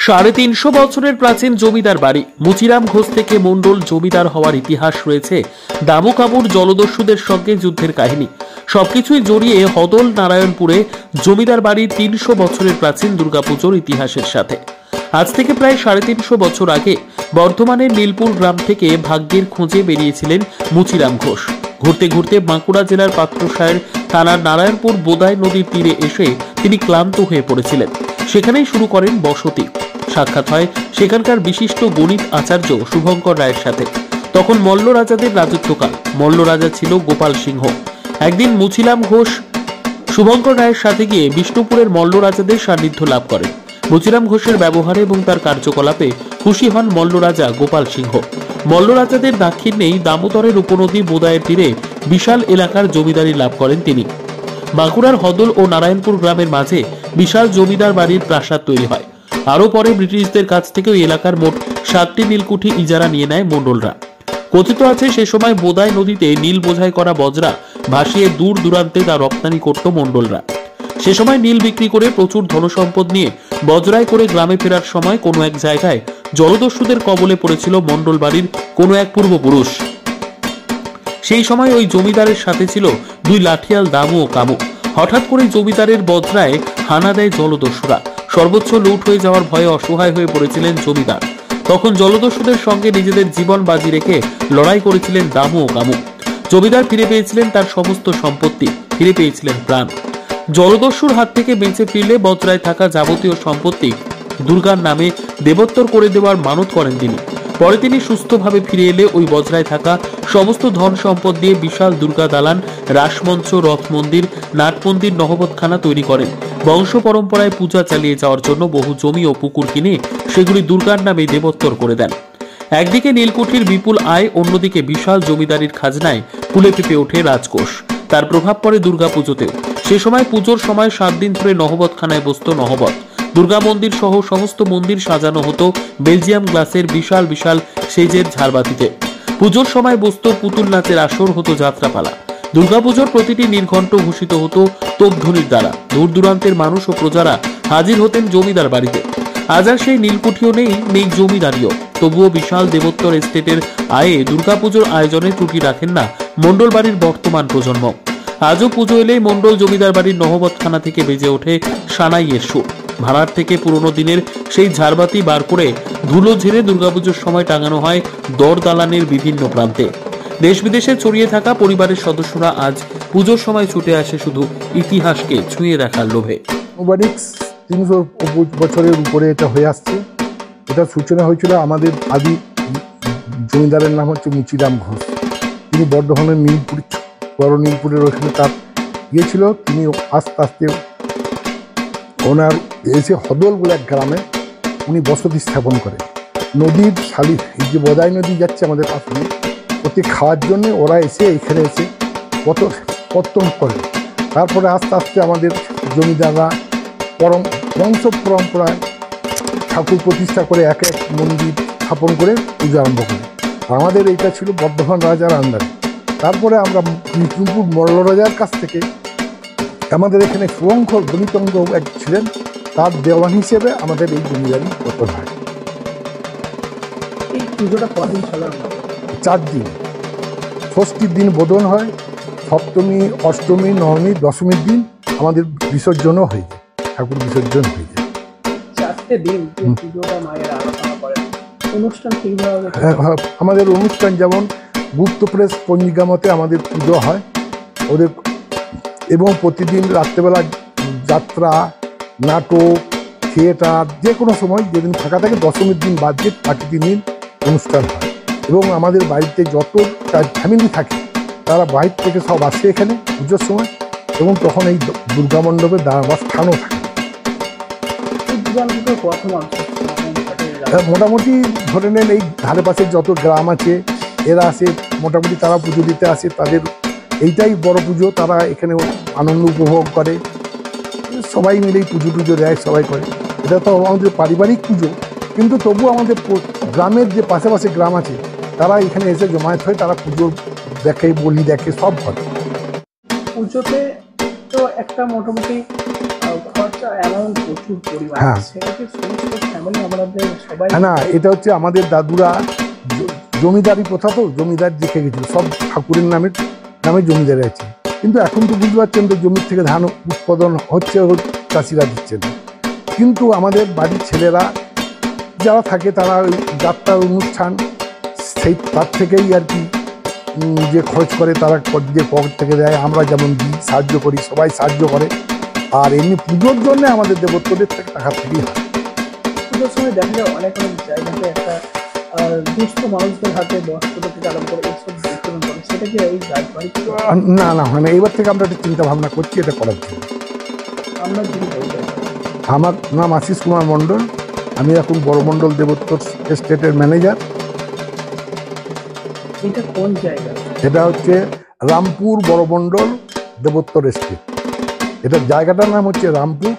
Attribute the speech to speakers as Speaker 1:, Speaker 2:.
Speaker 1: 350 বছরের প্রাচীন জমিদার বাড়ি মুচিরাম ঘোষ থেকে মন্ডল জমিদার হওয়ার ইতিহাস রয়েছে। দামু কামুর জলদস্যুদের সঙ্গে যুদ্ধের কাহিনী সবকিছুই জড়িয়ে হদল নারায়ণপুরে জমিদার বাড়ির 300 বছরের প্রাচীন দুর্গাপুজোর ইতিহাসের সাথে। আজ থেকে প্রায় 350 বছর আগে বর্ধমানের নীলপুর গ্রাম থেকে ভাগ্যের খোঁজে বেরিয়েছিলেন মুচিরাম ঘোষ। ঘুরতে ঘুরতে বাঁকুড়া জেলার পাত্রসায়ের থানার নারায়ণপুর বোদাই নদীর তীরে এসে তিনি ক্লান্ত হয়ে পড়েছিলেন। সেখানেই শুরু করেন বসতি। সাক্ষাৎ হয় সেখানকার বিশিষ্ট গণিত আচার্য শুভঙ্কর রায়ের সাথে। তখন মল্ল রাজাদের রাজত্বকাল। মল্ল রাজা ছিল গোপাল সিংহ। একদিন মুচিরাম ঘোষ শুভঙ্কর রায়ের সাথে গিয়ে বিষ্ণুপুরের মল্ল রাজাদের সান্নিধ্য লাভ করেন। মুচিরাম ঘোষের ব্যবহারে এবং তার কার্যকলাপে খুশি হন মল্ল রাজা গোপাল সিংহ। মল্ল রাজাদের দাক্ষিণ্যেই দামোদরের উপনদী বোদায়ের তীরে বিশাল এলাকার জমিদারি লাভ করেন তিনি। বাঁকুড়ার হদল ও নারায়ণপুর গ্রামের মাঝে বিশাল জমিদার বাড়ির প্রাসাদ তৈরি হয়। আরও পরে ব্রিটিশদের কাছ থেকে ওই এলাকার মোট 7টি নীলকুঠি ইজারা নিয়ে নেয় মন্ডলরা। কথিত আছে সে সময় বোদাই নদীতে নীল বোঝাই করা বজরা ভাসিয়ে দূর দূরান্তে তা রপ্তানি করত মন্ডলরা। সে সময় নীল বিক্রি করে প্রচুর ধনসম্পদ নিয়ে বজরায় করে গ্রামে ফেরার সময় কোনো এক জায়গায় জলদস্যুদের কবলে পড়েছিল মন্ডল বাড়ির কোনো এক পূর্বপুরুষ। সেই সময় ওই জমিদারের সাথে ছিল 2 লাঠিয়াল দামু ও কামু। হঠাৎ করে জমিদারের বজরায় হানা দেয় জলদস্যুরা। সর্বোচ্চ লুট হয়ে যাওয়ার ভয়ে অসহায় হয়ে পড়েছিলেন জমিদার। তখন জলদস্যুদের সঙ্গে নিজেদের জীবন বাজি রেখে লড়াই করেছিলেন দামু ও কামু। জমিদার ফিরে পেয়েছিলেন তার সমস্ত সম্পত্তি, ফিরে পেয়েছিলেন প্রাণ। জলদস্যুর হাত থেকে বেঁচে ফিরলে বজরায় থাকা যাবতীয় সম্পত্তি দুর্গার নামে দেবোত্তর করে দেওয়ার মানত করেন তিনি। পরে তিনি সুস্থভাবে ফিরে এলে ওই বজরায় থাকা সমস্ত ধন সম্পদ দিয়ে বিশাল দুর্গা দালান, রাসমঞ্চ, রথ মন্দির, নাট মন্দির, নহবতখানা তৈরি করেন। বংশ পরম্পরায় পূজা চালিয়ে যাওয়ার জন্য বহু জমি ও পুকুর কিনে সেগুলি দুর্গার নামে দেবোত্তর করে দেন। একদিকে নীলকুঠির বিপুল আয়, অন্যদিকে বিশাল জমিদারির খাজনায় ফুলে ফেঁপে ওঠে রাজকোষ। তার প্রভাব পড়ে দুর্গাপুজোতেও। সে সময় পুজোর সময় 7 দিন ধরে নহবতখানায় বসত নহবত। দুর্গা মন্দির সহ সমস্ত মন্দির সাজানো হতো বেলজিয়াম গ্লাসের বিশাল বিশাল সেজের ঝাড়বাতিতে। পুজোর সময় বসত পুতুল নাচের আসর, হতো যাত্রাপালা। দুর্গাপুজোর প্রতিটি নির্ঘণ্ট ঘোষিত হতো তোপধ্বনির দ্বারা। দূর দূরান্তের মানুষ ও প্রজারা হাজির হতেন জমিদার বাড়িতে। আজ আর সেই নীলকুঠিও নেই জমিদারিও। তবুও বিশাল দেবোত্তর এস্টেটের আয়ে দুর্গাপুজোর আয়োজনে ত্রুটি রাখেন না মন্ডল বাড়ির বর্তমান প্রজন্ম। আজও পুজো এলেই মন্ডল জমিদার বাড়ির নহবতখানা থেকে বেজে ওঠে সানাইয়ের সুর। ভাড়ার থেকে পুরনো দিনের সেই ঝাড়বাতি বার করে ধুলো ঝেড়ে দুর্গাপুজোর সময় টাঙানো হয় দর দালানের বিভিন্ন প্রান্তে। দেশ বিদেশে ছড়িয়ে থাকা পরিবারের সদস্যরা আজ পুজোর সময় ছুটে আসে শুধু ইতিহাসকে ছুঁয়ে দেখার লোভে।
Speaker 2: 300 বছরের উপরে এটা হয়ে আসছে। এটা সূচনা হয়েছিল আমাদের আদি জমিদারের নাম হচ্ছে মুচিরাম ঘোষ। তিনি বর্ধমানের নীলপুর, বড় নীলপুরের ওখানে তার গিয়েছিল। তিনি আস্তে আস্তে ওনার এসে হদল বলে এক গ্রামে উনি বসতি স্থাপন করেন। নদীর শালি এই যে বদাই নদী যাচ্ছে আমাদের পাশে, ওতে খাওয়ার জন্যে ওরা এসে এখানে এসে পত্তন করে। তারপরে আস্তে আস্তে আমাদের জমিদাররা বংশ পরম্পরায় ঠাকুর প্রতিষ্ঠা করে এক এক মন্দির স্থাপন করে পুজো আরম্ভ করে। আমাদের এইটা ছিল বর্ধমান রাজার আন্ডারে। তারপরে আমরা বিষ্ণুপুর মল্ল রাজার কাছ থেকে আমাদের এখানে শুভঙ্কর গণিতজ্ঞ এক ছিলেন, তার দেওয়ান হিসেবে আমাদের এই জমিদারি পতন হয়।
Speaker 3: এই পুজোটা কদিন চলে?
Speaker 2: 4 দিন। ষষ্ঠীর দিন বোধন হয়, সপ্তমী, অষ্টমী, নবমী, দশমীর দিন আমাদের বিসর্জনও হয়ে যায়, ঠাকুর বিসর্জন হয়ে যায়।
Speaker 3: 4টে দিন পুজোটা মায়ের আরাধনা করে। অনুষ্ঠান কিভাবে?
Speaker 2: আমাদের অনুষ্ঠান যেমন গুপ্ত প্রেস পঞ্জিকা মতে আমাদের পুজো হয় ওদের, এবং প্রতিদিন রাত্রেবেলা যাত্রা, নাটক, থিয়েটার, যে কোনো সময় যেদিন ফাঁকা থাকে দশমীর দিন বাদ দিয়ে বাকি 3 দিন অনুষ্ঠান হয়। এবং আমাদের বাড়িতে যত ফ্যামিলি থাকে তারা বাইর থেকে সব আসে এখানে পুজোর সময়, এবং তখন এই দুর্গা মণ্ডপে দাঁড়াবার স্থানও থাকে। মোটামুটি ধরে নেন এই ধারে পাশে যত গ্রাম আছে এরা আসে, মোটামুটি তারা পুজো দিতে আসে। তাদের এইটাই বড় পুজো, তারা এখানে আনন্দ উপভোগ করে, সবাই মিলেই পুজো টুজো দেয়, সবাই করে। এটা তো আমাদের পারিবারিক পুজো, কিন্তু তবু আমাদের গ্রামের যে পাশাপাশি গ্রাম আছে তারা এখানে এসে জমায়েত হয়, তারা পুজো দেখে, বলি দেখে, সব করে।
Speaker 3: পুজোতে তো একটা মোটামুটি খরচা অ্যামাউন্ট প্রচুর পরিমাণ,
Speaker 2: হ্যাঁ।
Speaker 3: সেটাকে সমস্ত ফ্যামিলি আমাদের সবাই
Speaker 2: হ্যাঁ না, এটা হচ্ছে আমাদের দাদুরা জমিদারি প্রথা, তো জমিদার দেখে গেছিল, সব ঠাকুরের নামে জমিদারি আছে। কিন্তু এখন তো বুঝতে পারছেন তো, জমির থেকে ধান উৎপাদন হচ্ছে, চাষিরা দিচ্ছে না। কিন্তু আমাদের বাড়ির ছেলেরা যারা থাকে, তারা ওই যাত্রার অনুষ্ঠান তার থেকেই আর কি যে খরচ করে, তারা যে পকেট থেকে দেয়, আমরা যেমন দিই, সাহায্য করি, সবাই সাহায্য করে। আর এমনি পুজোর জন্য আমাদের দেবত্বদের থেকে টাকা থেকেই হয়।
Speaker 3: পুজোর সময় দেখা যায় অনেক অনেক জায়গাতে একটা দুস্থ মানুষদের হাতে বস্ত্র থেকে আরম্ভ করে এইসব বিতরণ করে, সেটা কি এই রাজবাড়ি থেকে?
Speaker 2: না না হয় না, এবার থেকে আমরা একটা চিন্তা ভাবনা করছি এটা করার জন্য।
Speaker 3: আমরা যদি হয়ে যায়,
Speaker 2: আমার নাম আশিস কুমার মণ্ডল, আমি এখন বড়মণ্ডল দেবত্ব এস্টেটের ম্যানেজার।
Speaker 3: এটা কোন জায়গা?
Speaker 2: এটা হচ্ছে রামপুর বড়মণ্ডল দেবত্তর এস্টেট। এটার জায়গাটার নাম হচ্ছে রামপুর